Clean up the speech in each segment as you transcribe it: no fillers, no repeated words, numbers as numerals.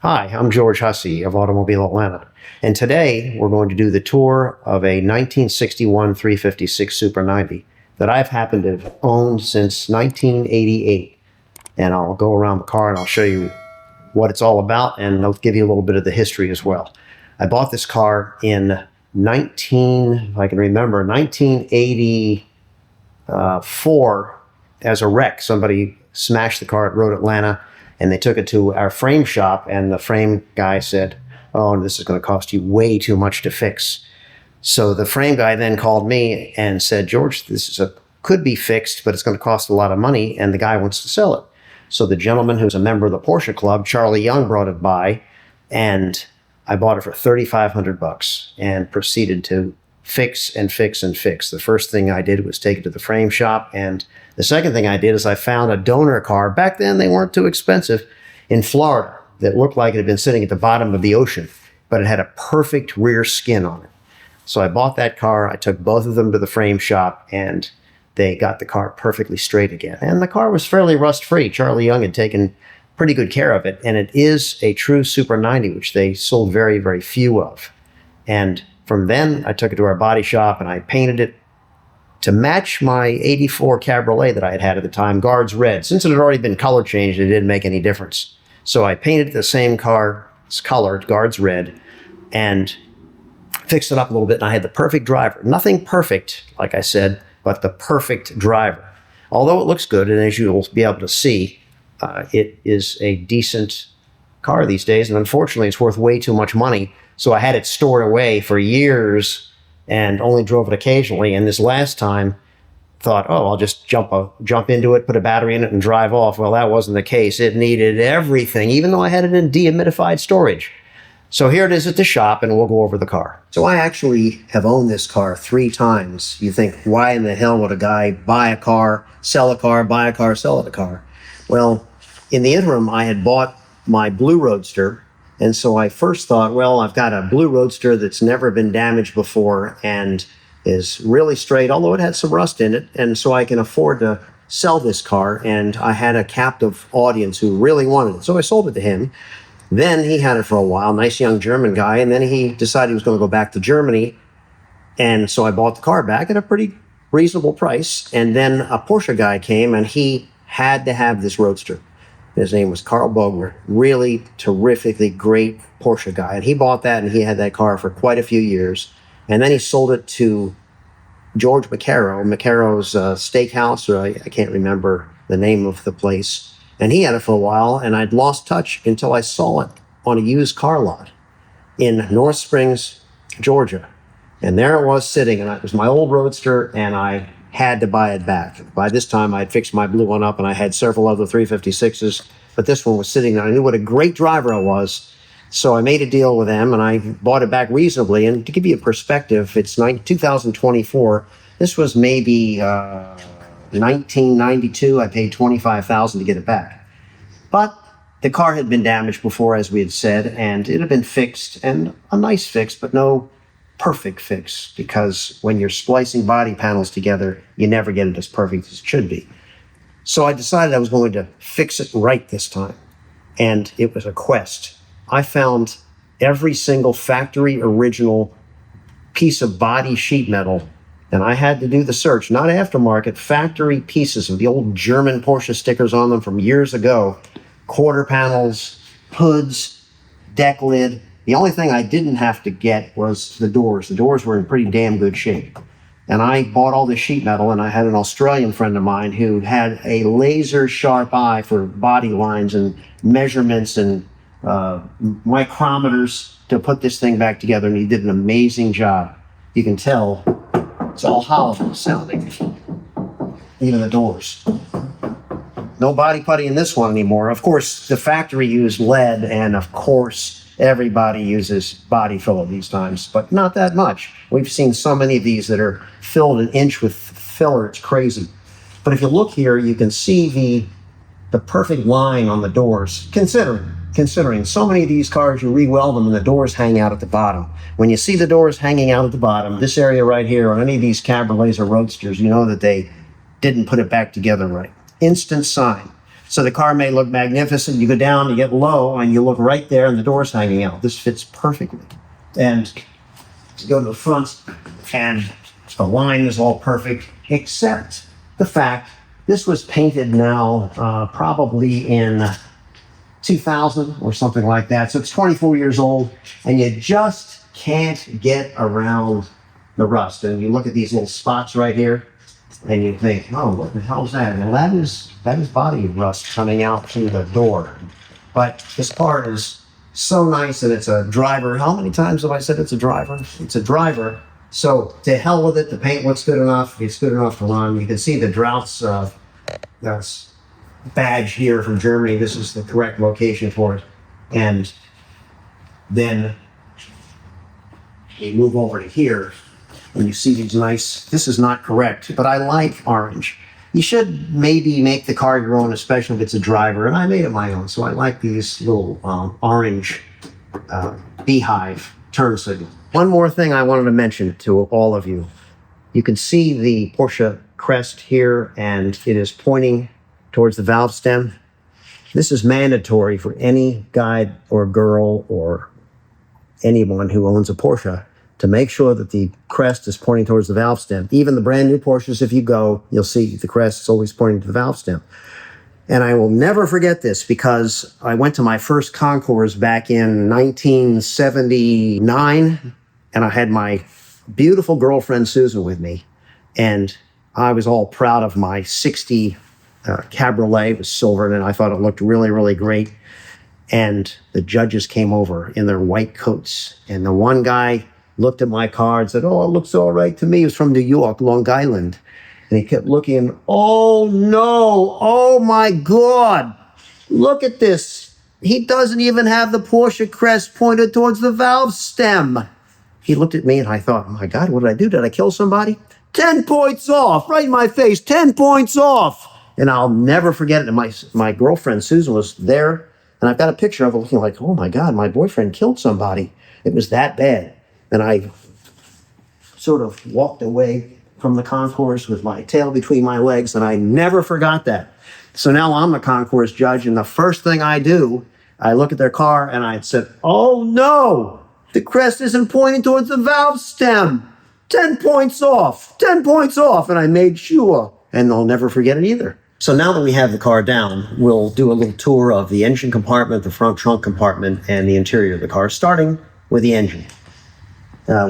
Hi, I'm George Hussey of Automobile Atlanta, and today we're going to do the tour of a 1961 356 Super 90 that I've happened to have owned since 1988. And I'll go around the car and I'll show you what it's all about, and I'll give you a little bit of the history as well. I bought this car in 1984 as a wreck. Somebody smashed the car at Road Atlanta, and they took it to our frame shop, and the frame guy said, "Oh, this is going to cost you way too much to fix." So the frame guy then called me and said, "George, could be fixed, but it's going to cost a lot of money, and the guy wants to sell it." So the gentleman who's a member of the Porsche Club, Charlie Young, brought it by, and I bought it for $3,500 and proceeded to fix and fix and fix. The first thing I did was take it to the frame shop, and the second thing I did is I found a donor car. Back then, they weren't too expensive, in Florida, that looked like it had been sitting at the bottom of the ocean, but it had a perfect rear skin on it. So I bought that car. I took both of them to the frame shop, and they got the car perfectly straight again. And the car was fairly rust-free. Charlie Young had taken pretty good care of it, and it is a true Super 90, which they sold very, very few of. And from then, I took it to our body shop, and I painted it to match my 84 Cabriolet that I had had at the time, Guards Red. Since it had already been color changed, it didn't make any difference. So I painted the same car's color, Guards Red, and fixed it up a little bit, and I had the perfect driver. Nothing perfect, like I said, but the perfect driver. Although it looks good, and as you'll be able to see, it is a decent car these days, and unfortunately it's worth way too much money. So I had it stored away for years and only drove it occasionally. And this last time, thought, oh, I'll just jump into it, put a battery in it, and drive off. Well, that wasn't the case. It needed everything, even though I had it in dehumidified storage. So here it is at the shop, and we'll go over the car. So I actually have owned this car 3 times. You think, why in the hell would a guy buy a car, sell a car, buy a car, sell a car? Well, in the interim, I had bought my blue Roadster. And so I first thought, well, I've got a blue Roadster that's never been damaged before and is really straight, although it had some rust in it. And so I can afford to sell this car. And I had a captive audience who really wanted it. So I sold it to him. Then he had it for a while, nice young German guy. And then he decided he was going to go back to Germany. And so I bought the car back at a pretty reasonable price. And then a Porsche guy came, and he had to have this Roadster. His name was Carl Bogner, really terrifically great Porsche guy. And he bought that, and he had that car for quite a few years. And then he sold it to George Maccaro's steakhouse, or I can't remember the name of the place. And he had it for a while, and I'd lost touch until I saw it on a used car lot in North Springs, Georgia. And there it was sitting, and it was my old Roadster, and I had to buy it back. By this time, I had fixed my blue one up, and I had several other 356s, but this one was sitting there. I knew what a great driver I was, so I made a deal with them, and I bought it back reasonably. And to give you a perspective, it's 2024. This was maybe 1992. I paid $25,000 to get it back. But the car had been damaged before, as we had said, and it had been fixed, and a nice fix, but no perfect fix, because when you're splicing body panels together, you never get it as perfect as it should be. So I decided I was going to fix it right this time, and it was a quest. I found every single factory original piece of body sheet metal, and I had to do the search, not aftermarket, factory pieces of the old German Porsche stickers on them from years ago, quarter panels, hoods, deck lid. The only thing I didn't have to get was the doors. The doors were in pretty damn good shape. And I bought all this sheet metal, and I had an Australian friend of mine who had a laser sharp eye for body lines and measurements and micrometers to put this thing back together, and he did an amazing job. You can tell it's all hollow sounding, even the doors. No body putty in this one anymore. Of course, the factory used lead, and of course, everybody uses body filler these times, but not that much. We've seen so many of these that are filled an inch with filler, it's crazy. But if you look here, you can see the perfect line on the doors, considering so many of these cars, you re-weld them and the doors hang out at the bottom. When you see the doors hanging out at the bottom, this area right here, on any of these Cabriolets or Roadsters, you know that they didn't put it back together right. Instant sign. So the car may look magnificent. You go down, you get low, and you look right there, and the door's hanging out. This fits perfectly. And you go to the front, and the line is all perfect, except the fact this was painted now probably in 2000 or something like that. So it's 24 years old, and you just can't get around the rust. And you look at these little spots right here, and you think, oh, what the hell is that? Well, that is body rust coming out through the door. But this car is so nice, and it's a driver. How many times have I said it's a driver? It's a driver. So to hell with it. The paint looks good enough. It's good enough to run. You can see the Droughts that's badge here from Germany. This is the correct location for it. And then we move over to here, and you see these nice, this is not correct, but I like orange. You should maybe make the car your own, especially if it's a driver, and I made it my own. So I like these little orange beehive turn signal. One more thing I wanted to mention to all of you. You can see the Porsche crest here, and it is pointing towards the valve stem. This is mandatory for any guy or girl or anyone who owns a Porsche to make sure that the crest is pointing towards the valve stem. Even the brand new Porsches, if you go, you'll see the crest is always pointing to the valve stem. And I will never forget this, because I went to my first concours back in 1979, and I had my beautiful girlfriend Susan with me, and I was all proud of my 60 Cabriolet. It was silver, and I thought it looked really, really great. And the judges came over in their white coats, and the one guy looked at my car and said, oh, it looks all right to me. He was from New York, Long Island. And he kept looking, oh no, oh my God, look at this. He doesn't even have the Porsche crest pointed towards the valve stem. He looked at me, and I thought, oh my God, what did I do? Did I kill somebody? 10 points off, right in my face, 10 points off. And I'll never forget it. And my girlfriend, Susan, was there. And I've got a picture of her looking like, oh my God, my boyfriend killed somebody. It was that bad. And I sort of walked away from the concourse with my tail between my legs, and I never forgot that. So now I'm the concourse judge, and the first thing I do, I look at their car, and I said, oh no, the crest isn't pointing towards the valve stem. 10 points off, 10 points off. And I made sure, and they'll never forget it either. So now that we have the car down, we'll do a little tour of the engine compartment, the front trunk compartment, and the interior of the car, starting with the engine.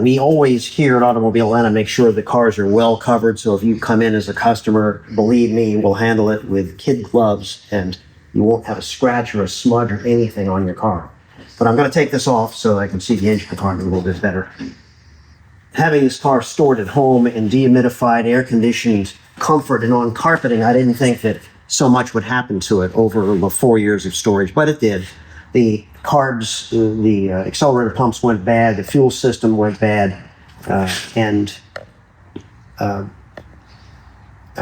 We always here at Automobile Atlanta make sure the cars are well covered. So if you come in as a customer, believe me, we'll handle it with kid gloves, and you won't have a scratch or a smudge or anything on your car. But I'm going to take this off so I can see the engine compartment a little bit better. Having this car stored at home in dehumidified, air-conditioned comfort and on carpeting, I didn't think that so much would happen to it over the 4 years of storage, but it did. The carbs, the accelerator pumps went bad, the fuel system went bad, and I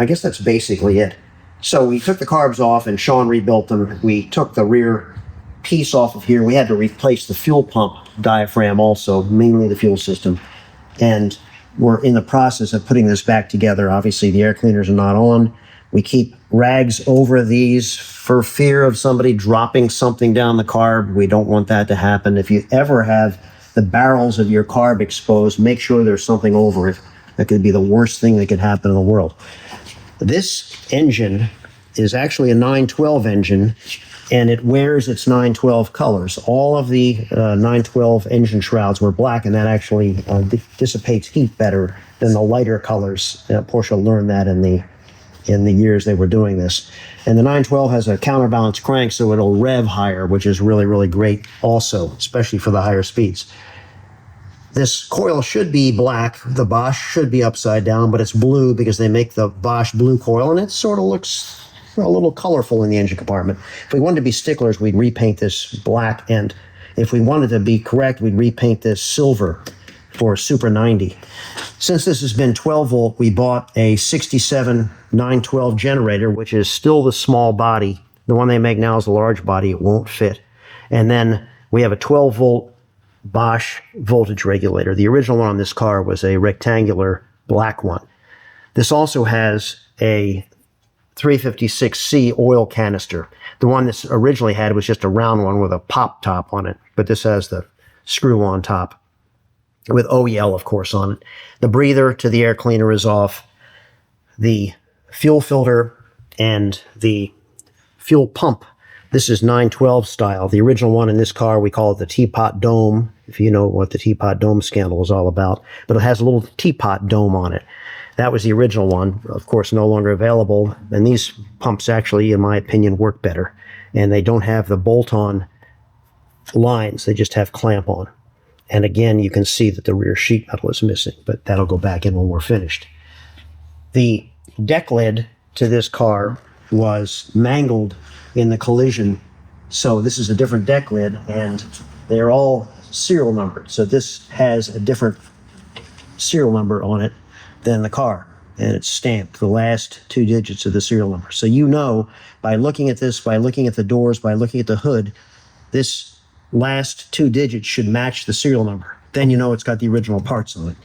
guess that's basically it. So we took the carbs off, and Sean rebuilt them. We took the rear piece off of here. We had to replace the fuel pump diaphragm also, mainly the fuel system. And we're in the process of putting this back together. Obviously, the air cleaners are not on. We keep rags over these for fear of somebody dropping something down the carb. We don't want that to happen. If you ever have the barrels of your carb exposed, make sure there's something over it. That could be the worst thing that could happen in the world. This engine is actually a 912 engine, and it wears its 912 colors. All of the 912 engine shrouds were black, and that actually dissipates heat better than the lighter colors. Porsche learned that in the years they were doing this. And the 912 has a counterbalance crank, so it'll rev higher, which is really, really great also, especially for the higher speeds. This coil should be black. The Bosch should be upside down, but it's blue because they make the Bosch blue coil, and it sort of looks a little colorful in the engine compartment. If we wanted to be sticklers, we'd repaint this black, and if we wanted to be correct, we'd repaint this silver for Super 90. Since this has been 12 volt, we bought a 67 912 generator, which is still the small body. The one they make now is a large body. It won't fit. And then we have a 12 volt Bosch voltage regulator. The original one on this car was a rectangular black one. This also has a 356C oil canister. The one that's originally had was just a round one with a pop top on it, but this has the screw on top with OEL, of course, on it. The breather to the air cleaner is off. The fuel filter and the fuel pump, this is 912 style. The original one in this car, we call it the teapot dome, if you know what the teapot dome scandal is all about. But it has a little teapot dome on it. That was the original one, of course, no longer available. And these pumps actually, in my opinion, work better. And they don't have the bolt-on lines. They just have clamp-on. And again, you can see that the rear sheet metal is missing, but that'll go back in when we're finished. The deck lid to this car was mangled in the collision. So this is a different deck lid, and they're all serial numbered. So this has a different serial number on it than the car, and it's stamped the last 2 digits of the serial number. So you know, by looking at this, by looking at the doors, by looking at the hood, this last 2 digits should match the serial number. Then you know it's got the original parts on it.